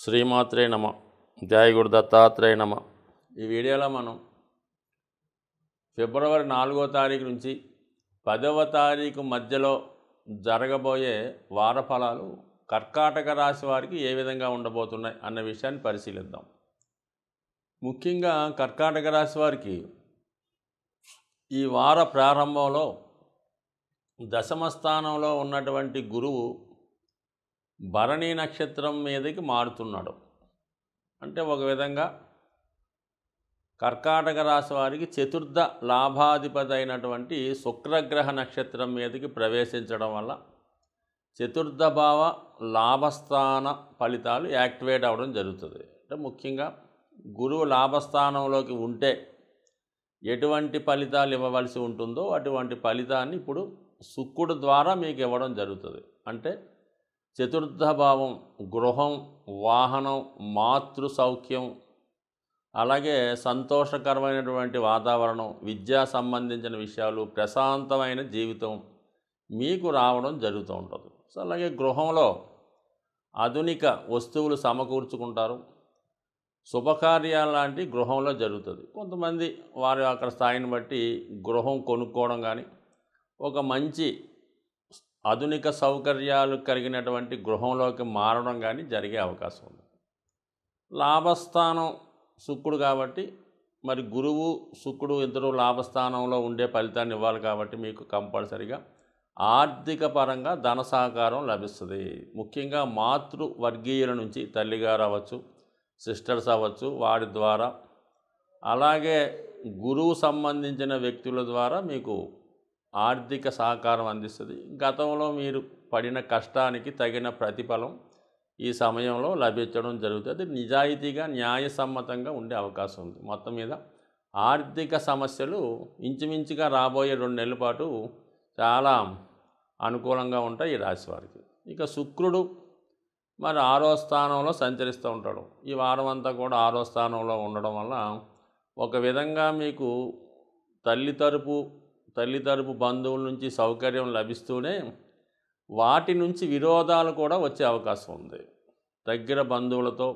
శ్రీమాత్రే నమ. జయ గురు దత్తాత్రేయ నమ. ఈ వీడియోలో మనం ఫిబ్రవరి 4వ తారీఖు నుంచి 10వ తారీఖు మధ్యలో జరగబోయే వార ఫలాలు కర్కాటక రాశి వారికి ఏ విధంగా ఉండబోతున్నాయి అన్న విషయాన్ని పరిశీలిద్దాం. ముఖ్యంగా కర్కాటక రాశి వారికి ఈ వార ప్రారంభంలో దశమ స్థానంలో ఉన్నటువంటి గురువు భరణి నక్షత్రం మీదకి మారుతున్నాడు. అంటే ఒక విధంగా కర్కాటక రాశి వారికి చతుర్థ లాభాధిపతి అయినటువంటి శుక్రగ్రహ నక్షత్రం మీదకి ప్రవేశించడం వల్ల చతుర్థ భావ లాభస్థాన ఫలితాలు యాక్టివేట్ అవ్వడం జరుగుతుంది. అంటే ముఖ్యంగా గురువు లాభస్థానంలోకి ఉంటే ఎటువంటి ఫలితాలు ఇవ్వవలసి ఉంటుందో అటువంటి ఫలితాన్ని ఇప్పుడు శుక్రుడు ద్వారా మీకు ఇవ్వడం జరుగుతుంది. అంటే చతుర్థ భావం గృహం, వాహనం, మాతృ సౌఖ్యం, అలాగే సంతోషకరమైనటువంటి వాతావరణం, విద్యా సంబంధించిన విషయాలు, ప్రశాంతమైన జీవితం మీకు రావడం జరుగుతూ ఉంటుంది. సో అలాగే గృహంలో ఆధునిక వస్తువులు సమకూర్చుకుంటారు. శుభకార్యాలు లాంటి గృహంలో జరుగుతుంది. కొంతమంది వారి అక్కడ స్థాయిని బట్టి గృహం కొనుక్కోవడం కానీ, ఒక మంచి ఆధునిక సౌకర్యాలు కలిగినటువంటి గృహంలోకి మారడం కానీ జరిగే అవకాశం ఉంది. లాభస్థానం శుక్రుడు కాబట్టి మరి గురువు శుక్రుడు ఇద్దరు లాభస్థానంలో ఉండే ఫలితాన్ని ఇవ్వాలి కాబట్టి మీకు కంపల్సరిగా ఆర్థిక పరంగా ధన సహకారం లభిస్తుంది. ముఖ్యంగా మాతృ వర్గీయుల నుంచి తల్లిగారు అవ్వచ్చు, సిస్టర్స్ అవ్వచ్చు, వారి ద్వారా, అలాగే గురువు సంబంధించిన వ్యక్తుల ద్వారా మీకు ఆర్థిక సహకారం అందిస్తుంది. గతంలో మీరు పడిన కష్టానికి తగిన ప్రతిఫలం ఈ సమయంలో లభించడం జరుగుతుంది. నిజాయితీగా న్యాయసమ్మతంగా ఉండే అవకాశం ఉంది. మొత్తం మీద ఆర్థిక సమస్యలు ఇంచుమించుగా రాబోయే 2 నెలల పాటు చాలా అనుకూలంగా ఉంటాయి ఈ రాశి వారికి. ఇక శుక్రుడు మరి 6వ స్థానంలో సంచరిస్తూ ఉంటాడు. ఈ వారం అంతా కూడా 6వ స్థానంలో ఉండడం వల్ల ఒక విధంగా మీకు తల్లి తరపు బంధువుల నుంచి సౌకర్యం లభిస్తూనే వాటి నుంచి విరోధాలు కూడా వచ్చే అవకాశం ఉంది. దగ్గర బంధువులతో,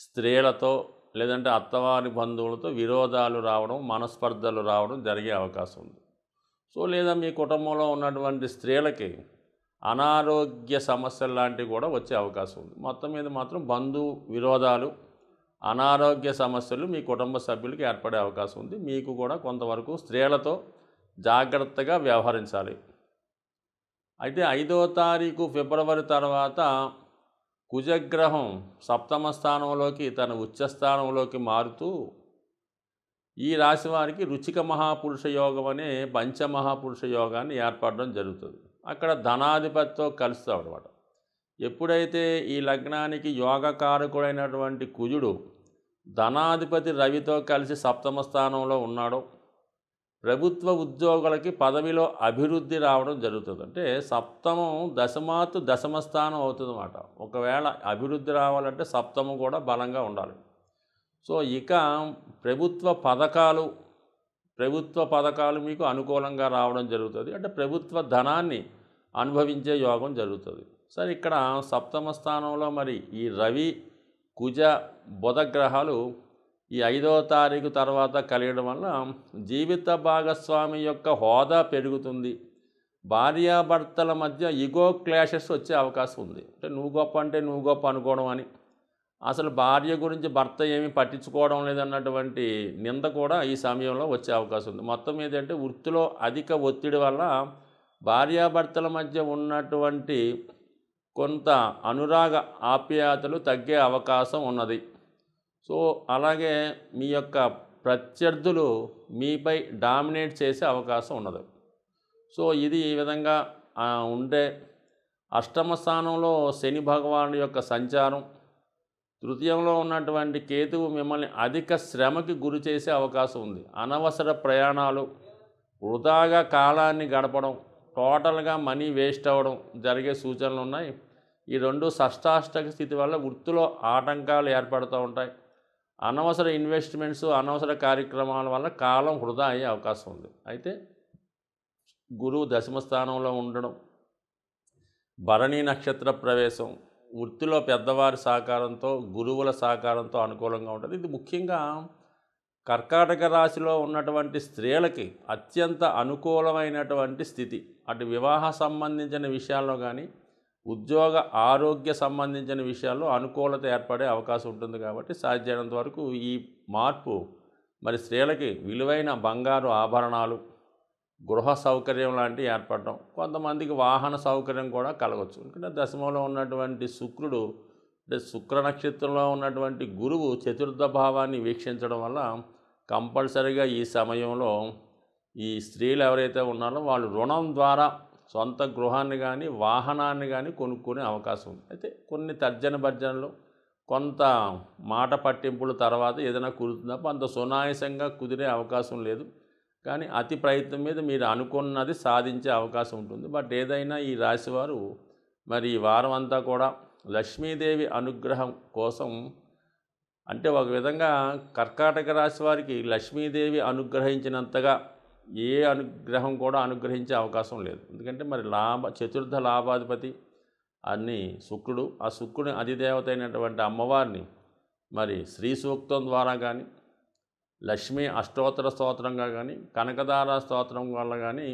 స్త్రీలతో, లేదంటే అత్తవారి బంధువులతో విరోధాలు రావడం, మనస్పర్ధలు రావడం జరిగే అవకాశం ఉంది. సో లేదా మీ కుటుంబంలో ఉన్నటువంటి స్త్రీలకి అనారోగ్య సమస్యలు లాంటివి కూడా వచ్చే అవకాశం ఉంది. మొత్తం మీద మాత్రం బంధు విరోధాలు, అనారోగ్య సమస్యలు మీ కుటుంబ సభ్యులకి ఏర్పడే అవకాశం ఉంది. మీకు కూడా కొంతవరకు స్త్రీలతో జాగ్రత్తగా వ్యవహరించాలి. అయితే 5వ తారీఖు ఫిబ్రవరి తర్వాత కుజగ్రహం 7వ స్థానంలోకి తన ఉచ్చస్థానంలోకి మారుతూ ఈ రాశి వారికి రుచిక మహాపురుష యోగం అనే పంచమహాపురుష యోగాన్ని ఏర్పడడం జరుగుతుంది. అక్కడ ధనాధిపతితో కలుస్తాడు అన్నమాట. ఎప్పుడైతే ఈ లగ్నానికి యోగకారకుడైనటువంటి కుజుడు ధనాధిపతి రవితో కలిసి 7వ స్థానంలో ఉన్నాడో ప్రభుత్వ ఉద్యోగులకి పదవిలో అభివృద్ధి రావడం జరుగుతుంది. అంటే సప్తమం దశమాతు దశమ స్థానం అవుతుంది అన్నమాట. ఒకవేళ అభివృద్ధి రావాలంటే సప్తమం కూడా బలంగా ఉండాలి. సో ఇక ప్రభుత్వ పథకాలు మీకు అనుకూలంగా రావడం జరుగుతుంది. అంటే ప్రభుత్వ ధనాన్ని అనుభవించే యోగం జరుగుతుంది. సరే ఇక్కడ 7వ స్థానంలో మరి ఈ రవి, కుజ, బుధ గ్రహాలు ఈ 5వ తారీఖు తర్వాత కలిగడం వల్ల జీవిత భాగస్వామి యొక్క హోదా పెరుగుతుంది. భార్యాభర్తల మధ్య ఈగో క్లాషెస్ వచ్చే అవకాశం ఉంది. అంటే నువ్వు గొప్ప అంటే నువ్వు గొప్ప అనుకోవడం అని, అసలు భార్య గురించి భర్త ఏమీ పట్టించుకోవడం లేదన్నటువంటి నింద కూడా ఈ సమయంలో వచ్చే అవకాశం ఉంది. మొత్తం ఏంటంటే వృత్తిలో అధిక ఒత్తిడి వల్ల భార్యాభర్తల మధ్య ఉన్నటువంటి కొంత అనురాగ ఆప్యాయతలు తగ్గే అవకాశం ఉన్నది. సో అలాగే మీ యొక్క ప్రత్యర్థులు మీపై డామినేట్ చేసే అవకాశం ఉన్నది. సో ఇది ఈ విధంగా ఉండే 8వ స్థానంలో శని భగవానుడి యొక్క సంచారం, తృతీయంలో ఉన్నటువంటి కేతువు మిమ్మల్ని అధిక శ్రమకి గురి చేసే అవకాశం ఉంది. అనవసర ప్రయాణాలు, వృధాగా కాలాన్ని గడపడం, టోటల్గా మనీ వేస్ట్ అవ్వడం జరిగే సూచనలు ఉన్నాయి. ఈ 2 షష్టాష్టక స్థితి వల్ల వృత్తిలో ఆటంకాలు ఏర్పడుతూ ఉంటాయి. అనవసర ఇన్వెస్ట్మెంట్స్, అనవసర కార్యక్రమాల వల్ల కాలం వృధా అయ్యే అవకాశం ఉంది. అయితే గురువు దశమ స్థానంలో ఉండడం, భరణి నక్షత్ర ప్రవేశం, వృత్తిలో పెద్దవారి సహకారంతో, గురువుల సహకారంతో అనుకూలంగా ఉంటుంది. ఇది ముఖ్యంగా కర్కాటక రాశిలో ఉన్నటువంటి స్త్రీలకి అత్యంత అనుకూలమైనటువంటి స్థితి. అటు వివాహ సంబంధించిన విషయాల్లో కానీ, ఉద్యోగ ఆరోగ్య సంబంధించిన విషయాల్లో అనుకూలత ఏర్పడే అవకాశం ఉంటుంది. కాబట్టి సాధ్యమైనంత వరకు ఈ మార్పు మరి స్త్రీలకి విలువైన బంగారు ఆభరణాలు, గృహ సౌకర్యం లాంటివి ఏర్పడడం, కొంతమందికి వాహన సౌకర్యం కూడా కలగవచ్చు. ఎందుకంటే దశమంలో ఉన్నటువంటి శుక్రుడు, అంటే శుక్ర నక్షత్రంలో ఉన్నటువంటి గురువు చతుర్థ భావాన్ని వీక్షించడం వల్ల కంపల్సరీగా ఈ సమయంలో ఈ స్త్రీలు ఎవరైతే ఉన్నారో వాళ్ళు రుణం ద్వారా సొంత గృహాన్ని కానీ, వాహనాన్ని కానీ కొనుక్కునే అవకాశం ఉంది. అయితే కొన్ని తర్జన భర్జనలు, కొంత మాట పట్టింపుల తర్వాత ఏదైనా కుదురుతుంది తప్ప అంత సునాయాసంగా కుదిరే అవకాశం లేదు. కానీ అతి ప్రయత్నం మీద మీరు అనుకున్నది సాధించే అవకాశం ఉంటుంది. బట్ ఏదైనా ఈ రాశివారు మరి ఈ వారం అంతా కూడా లక్ష్మీదేవి అనుగ్రహం కోసం, అంటే ఒక విధంగా కర్కాటక రాశి వారికి లక్ష్మీదేవి అనుగ్రహించినంతగా ఏ అనుగ్రహం కూడా అనుగ్రహించే అవకాశం లేదు. ఎందుకంటే మరి చతుర్థ లాభాధిపతి అన్ని శుక్రుడు, ఆ శుక్రుని అధిదేవత అయినటువంటి అమ్మవారిని మరి శ్రీ సూక్తం ద్వారా కానీ, లక్ష్మీ అష్టోత్తర స్తోత్రంగా కానీ, కనకదార స్తోత్రం వల్ల కానీ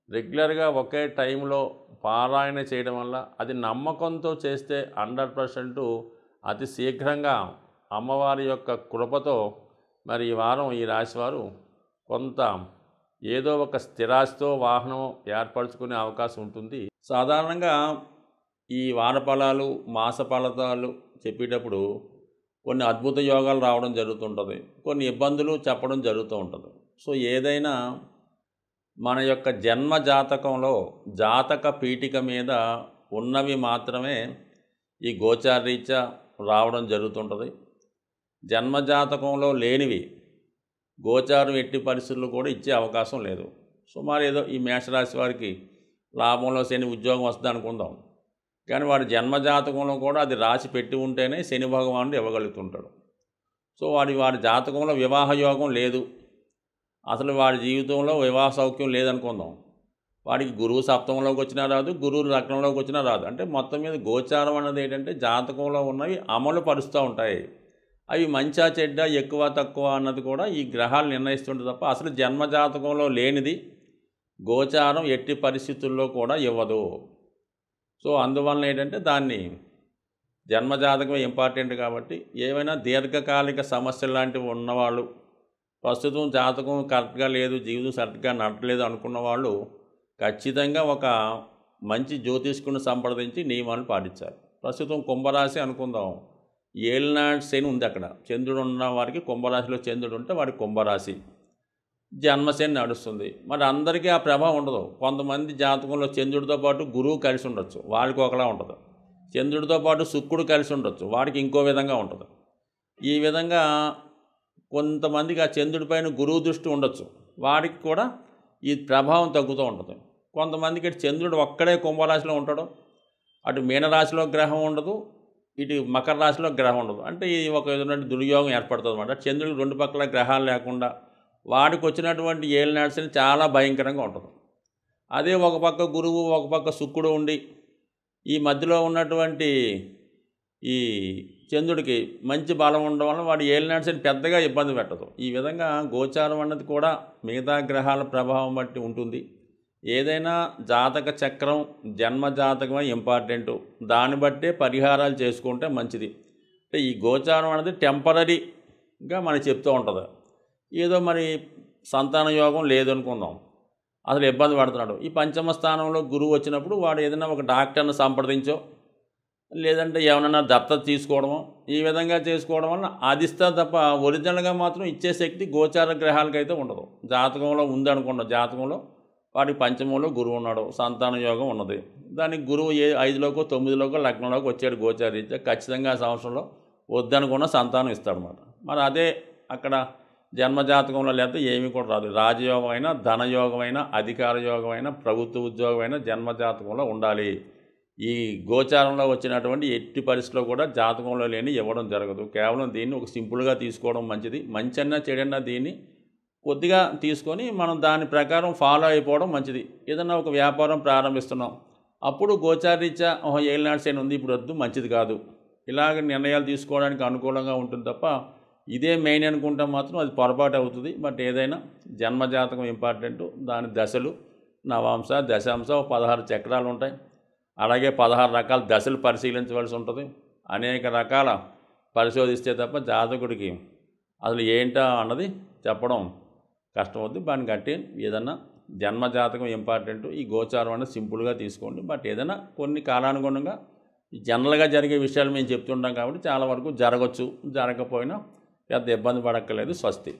రెగ్యులర్గా ఒకే టైంలో పారాయణ చేయడం వల్ల, అది నమ్మకంతో చేస్తే 100% అతి శీఘ్రంగా అమ్మవారి యొక్క కృపతో మరి ఈ వారం ఈ రాశివారు కొంత ఏదో ఒక స్థిరాస్తితో వాహనం ఏర్పరచుకునే అవకాశం ఉంటుంది. సాధారణంగా ఈ వార ఫలాలు, మాస ఫలితాలు చెప్పేటప్పుడు కొన్ని అద్భుత యోగాలు రావడం జరుగుతుంటుంది, కొన్ని ఇబ్బందులు చెప్పడం జరుగుతూ ఉంటుంది. సో ఏదైనా మన యొక్క జన్మ జాతకంలో జాతక పీఠిక మీద ఉన్నవి మాత్రమే ఈ గోచారరీత్యా రావడం జరుగుతుంటుంది. జన్మజాతకంలో లేనివి గోచారం ఎట్టి పరిస్థితుల్లో కూడా ఇచ్చే అవకాశం లేదు. సుమారు ఏదో ఈ మేషరాశి వారికి లాభంలో శని ఉద్యోగం వస్తుంది అనుకుందాం, కానీ వాడి జన్మజాతకంలో కూడా అది రాసి పెట్టి ఉంటేనే శని భగవానుడు ఇవ్వగలుగుతుంటాడు. సో వాడి జాతకంలో వివాహ యోగం లేదు, అసలు వాడి జీవితంలో వివాహ సౌఖ్యం లేదనుకుందాం, వాడికి గురువు సప్తమంలోకి వచ్చినా రాదు, గురువు లగ్నంలోకి వచ్చినా రాదు. అంటే మొత్తం మీద గోచారం అన్నది ఏంటంటే జాతకంలో ఉన్నవి అమలు పరుస్తూ ఉంటాయి. అవి మంచా చెడ్డ, ఎక్కువ తక్కువ అన్నది కూడా ఈ గ్రహాలు నిర్ణయిస్తుంటే తప్ప అసలు జన్మజాతకంలో లేనిది గోచారం ఎట్టి పరిస్థితుల్లో కూడా ఇవ్వదు. సో అందువలన ఏంటంటే దాన్ని జన్మజాతకం ఇంపార్టెంట్. కాబట్టి ఏవైనా దీర్ఘకాలిక సమస్యలు లాంటివి ఉన్నవాళ్ళు, ప్రస్తుతం జాతకం కరెక్ట్గా లేదు, జీవితం కరెక్ట్గా నడట్లేదు అనుకున్న వాళ్ళు ఖచ్చితంగా ఒక మంచి జ్యోతిష్కుని సంప్రదించి నియమాలు పాటించాలి. ప్రస్తుతం కుంభరాశి అనుకుందాం, ఏలినాటి శని ఉంది అక్కడ, చంద్రుడు ఉన్న వారికి కుంభరాశిలో చంద్రుడు ఉంటే వాడికి కుంభరాశి జన్మశని నడుస్తుంది. మరి అందరికీ ఆ ప్రభావం ఉండదు. కొంతమంది జాతకంలో చంద్రుడితో పాటు గురువు కలిసి ఉండొచ్చు, వాడికి ఒకలా ఉంటుంది. చంద్రుడితో పాటు శుక్రుడు కలిసి ఉండొచ్చు, వాడికి ఇంకో విధంగా ఉంటుంది. ఈ విధంగా కొంతమందికి ఆ చంద్రుడి పైన గురువు దృష్టి ఉండొచ్చు, వాడికి కూడా ఈ ప్రభావం తగ్గుతూ ఉంటుంది. కొంతమందికి చంద్రుడు ఒక్కడే కుంభరాశిలో ఉంటాడు, అటు మీనరాశిలో గ్రహం ఉండదు, ఇటు మకర రాశిలో గ్రహం ఉండదు. అంటే ఈ ఒక విధమైన దుర్యోగం ఏర్పడుతుంది అన్నమాట. చంద్రుడికి రెండు పక్కల గ్రహాలు లేకుండా వాడికి వచ్చినటువంటి ఏలినాటి శని చాలా భయంకరంగా ఉంటుంది. అదే ఒక పక్క గురువు, ఒక పక్క శుక్రుడు ఉండి ఈ మధ్యలో ఉన్నటువంటి ఈ చంద్రుడికి మంచి బలం ఉండడం వల్ల వాడు ఏలినాటి శని పెద్దగా ఇబ్బంది పెట్టదు. ఈ విధంగా గోచారం అన్నది కూడా మిగతా గ్రహాల ప్రభావం బట్టి ఉంటుంది. ఏదైనా జాతక చక్రం జన్మ జాతకమే ఇంపార్టెంటు, దాన్ని బట్టే పరిహారాలు చేసుకుంటే మంచిది. అంటే ఈ గోచారం అనేది టెంపరీగా మనకి చెప్తూ ఉంటుంది. ఏదో మరి సంతాన యోగం లేదనుకుందాం, అసలు ఇబ్బంది పడుతున్నాడు, ఈ పంచమ స్థానంలో గురువు వచ్చినప్పుడు వాడు ఏదైనా ఒక డాక్టర్ని సంప్రదించో, లేదంటే ఏమైనా దత్తత తీసుకోవడమో, ఈ విధంగా చేసుకోవడం వల్ల అది ఇస్తా తప్ప ఒరిజినల్గా మాత్రం ఇచ్చే శక్తి గోచార గ్రహాలకైతే ఉండదు. జాతకంలో ఉందనుకున్న జాతకంలో వాడికి పంచమంలో గురువు ఉన్నాడు, సంతాన యోగం ఉన్నది, దానికి గురువు 5లోకో 9లోకో లగ్నంలోకి వచ్చాడు గోచారీత్యా, ఖచ్చితంగా ఆ సంవత్సరంలో వద్దనుకున్న సంతానం ఇస్తాడనమాట. మరి అదే అక్కడ జన్మజాతకంలో లేకపోతే ఏమీ కూడా రాదు. రాజయోగమైనా, ధనయోగమైనా, అధికార యోగమైనా, ప్రభుత్వ ఉద్యోగమైనా జన్మజాతకంలో ఉండాలి. ఈ గోచారంలో వచ్చినటువంటి ఎట్టి పరిస్థితిలో కూడా జాతకంలో లేని ఇవ్వడం జరగదు. కేవలం దీన్ని ఒక సింపుల్గా తీసుకోవడం మంచిది. మంచన్నా చెడన్నా దీన్ని కొద్దిగా తీసుకొని మనం దాని ప్రకారం ఫాలో అయిపోవడం మంచిది. ఏదన్నా ఒక వ్యాపారం ప్రారంభిస్తున్నాం, అప్పుడు గోచారీత్యా ఏలినాడు శని ఉంది ఇప్పుడు వద్దు మంచిది కాదు ఇలాగ నిర్ణయాలు తీసుకోవడానికి అనుకూలంగా ఉంటుంది తప్ప ఇదే మెయిన్ అనుకుంటే మాత్రం అది పొరపాటు అవుతుంది. బట్ ఏదైనా జన్మజాతకం ఇంపార్టెంట్, దాని దశలు నవాంశ దశాంశ 16 చక్రాలు ఉంటాయి. అలాగే 16 రకాల దశలు పరిశీలించవలసి ఉంటుంది. అనేక రకాల పరిశోధిస్తే తప్ప జాతకుడికి అసలు ఏంటా అన్నది చెప్పడం కష్టమవుతుంది. దాన్ని కట్టి ఏదన్నా జన్మజాతకం ఇంపార్టెంట్, ఈ గోచారం అనేది సింపుల్గా తీసుకోండి. బట్ ఏదైనా కొన్ని కాలానుగుణంగా జనరల్గా జరిగే విషయాలు మేము చెప్తుంటాం కాబట్టి చాలా వరకు జరగచ్చు, జరగకపోయినా పెద్ద ఇబ్బంది పడక్కర్లేదు. స్వస్తి.